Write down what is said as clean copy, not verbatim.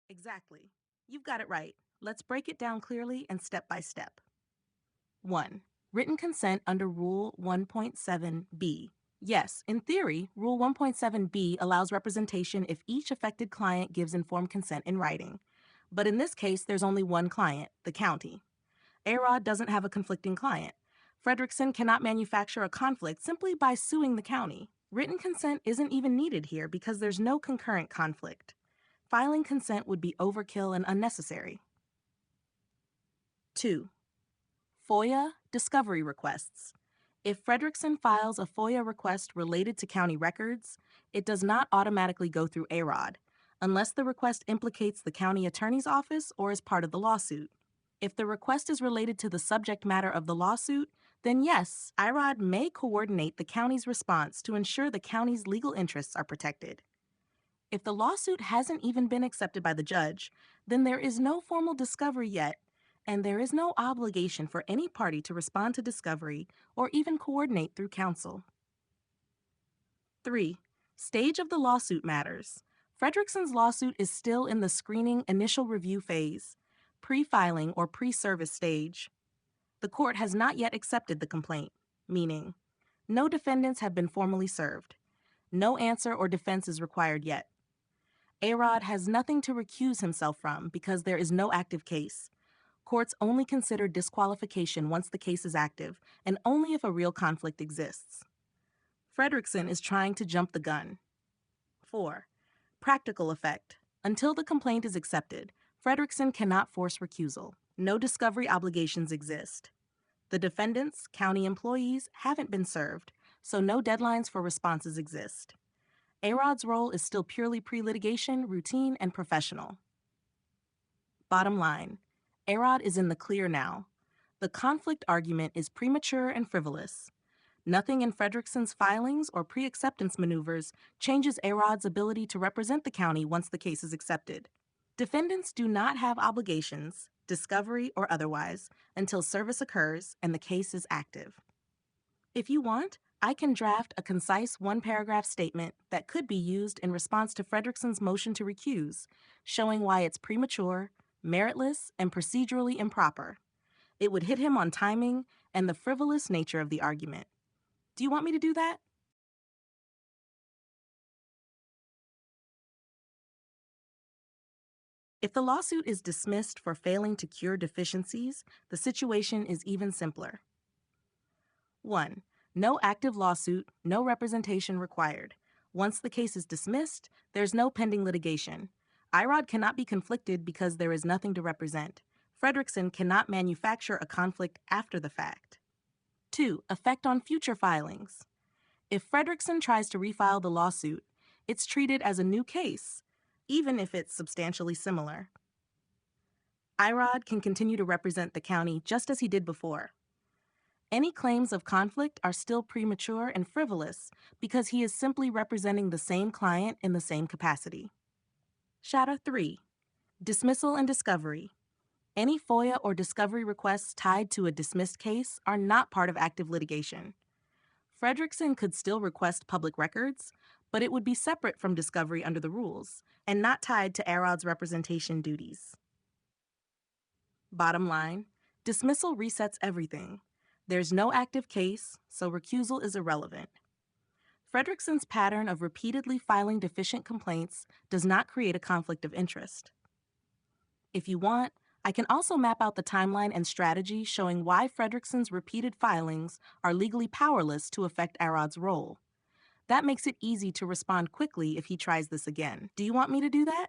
Exactly. You've got it right. Let's break it down clearly and step by step. 1. Written consent under Rule 1.7b. Yes, in theory, Rule 1.7b allows representation if each affected client gives informed consent in writing. But in this case, there's only one client, the county. A-Rod doesn't have a conflicting client. Fredrickson cannot manufacture a conflict simply by suing the county. Written consent isn't even needed here because there's no concurrent conflict. Filing consent would be overkill and unnecessary. 2. FOIA discovery requests. If Fredrickson files a FOIA request related to county records, it does not automatically go through A-Rod, unless the request implicates the county attorney's office or is part of the lawsuit. If the request is related to the subject matter of the lawsuit, then yes, A-Rod may coordinate the county's response to ensure the county's legal interests are protected. If the lawsuit hasn't even been accepted by the judge, then there is no formal discovery yet, and there is no obligation for any party to respond to discovery or even coordinate through counsel. 3. Stage of the lawsuit matters. Fredrickson's lawsuit is still in the screening initial review phase, pre-filing or pre-service stage. The court has not yet accepted the complaint, meaning no defendants have been formally served. No answer or defense is required yet. A-Rod has nothing to recuse himself from because there is no active case. Courts only consider disqualification once the case is active and only if a real conflict exists. Fredrickson is trying to jump the gun. 4. Practical effect. Until the complaint is accepted, Fredrickson cannot force recusal. No discovery obligations exist. The defendants, county employees, haven't been served, so no deadlines for responses exist. A-Rod's role is still purely pre-litigation, routine, and professional. Bottom line, A-Rod is in the clear now. The conflict argument is premature and frivolous. Nothing in Fredrickson's filings or pre-acceptance maneuvers changes A-Rod's ability to represent the county once the case is accepted. Defendants do not have obligations, discovery or otherwise, until service occurs and the case is active. If you want, I can draft a concise one-paragraph statement that could be used in response to Fredrickson's motion to recuse, showing why it's premature, meritless, and procedurally improper. It would hit him on timing and the frivolous nature of the argument. Do you want me to do that? If the lawsuit is dismissed for failing to cure deficiencies, the situation is even simpler. 1. No active lawsuit, no representation required. Once the case is dismissed, there's no pending litigation. A-Rod cannot be conflicted because there is nothing to represent. Fredrickson cannot manufacture a conflict after the fact. 2. Effect on future filings. If Fredrickson tries to refile the lawsuit, it's treated as a new case, even if it's substantially similar. A-Rod can continue to represent the county just as he did before. Any claims of conflict are still premature and frivolous because he is simply representing the same client in the same capacity. Shada 3. Dismissal and discovery. Any FOIA or discovery requests tied to a dismissed case are not part of active litigation. Fredrickson could still request public records, but it would be separate from discovery under the rules and not tied to A-Rod's representation duties. Bottom line, dismissal resets everything. There's no active case, so recusal is irrelevant. Fredrickson's pattern of repeatedly filing deficient complaints does not create a conflict of interest. If you want, I can also map out the timeline and strategy showing why Fredrickson's repeated filings are legally powerless to affect A-Rod's role. That makes it easy to respond quickly if he tries this again. Do you want me to do that?